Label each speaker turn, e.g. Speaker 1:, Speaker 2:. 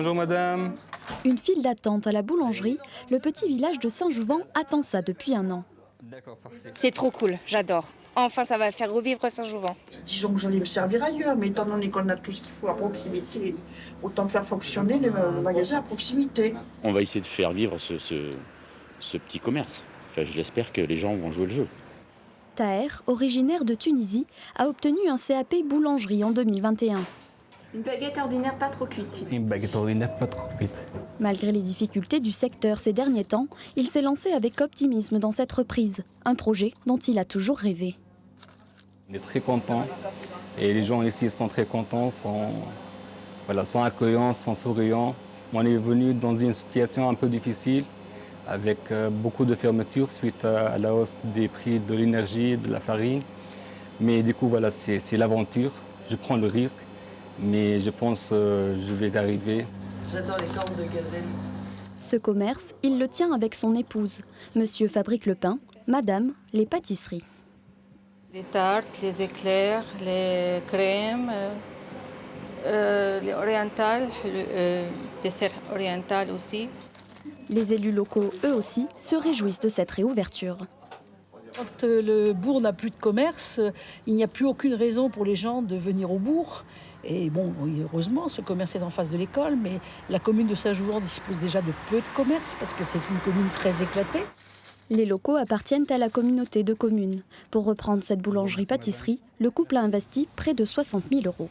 Speaker 1: Bonjour madame.
Speaker 2: Une file d'attente à la boulangerie, le petit village de Saint-Jouvent attend ça depuis un an.
Speaker 1: D'accord, parfait.
Speaker 3: C'est trop cool, j'adore. Enfin, ça va faire revivre Saint-Jouvent.
Speaker 4: Disons que j'allais me servir ailleurs, mais étant donné qu'on a tout ce qu'il faut à proximité, autant faire fonctionner le magasin à proximité.
Speaker 5: On va essayer de faire vivre ce petit commerce. Enfin, je l'espère que les gens vont jouer le jeu.
Speaker 2: Taher, originaire de Tunisie, a obtenu un CAP boulangerie en 2021.
Speaker 6: Une baguette ordinaire pas trop cuite.
Speaker 1: Une baguette ordinaire pas trop cuite.
Speaker 2: Malgré les difficultés du secteur ces derniers temps, il s'est lancé avec optimisme dans cette reprise, un projet dont il a toujours rêvé.
Speaker 1: On est très contents et les gens ici sont très contents, sont accueillants, sont souriants. On est venu dans une situation un peu difficile avec beaucoup de fermetures suite à la hausse des prix de l'énergie, de la farine. Mais du coup, voilà, c'est l'aventure. Je prends le risque, mais je pense que je vais y arriver.
Speaker 6: J'adore les cornes de gazelle.
Speaker 2: Ce commerce, il le tient avec son épouse. Monsieur fabrique le pain, madame les pâtisseries.
Speaker 7: Les tartes, les éclairs, les crèmes, les orientales, le dessert oriental aussi.
Speaker 2: Les élus locaux, eux aussi, se réjouissent de cette réouverture.
Speaker 8: Quand le bourg n'a plus de commerce, il n'y a plus aucune raison pour les gens de venir au bourg. Et bon, heureusement, ce commerce est en face de l'école, mais la commune de Saint-Jouvent dispose déjà de peu de commerce parce que c'est une commune très éclatée.
Speaker 2: Les locaux appartiennent à la communauté de communes. Pour reprendre cette boulangerie-pâtisserie, le couple a investi près de 60 000 €.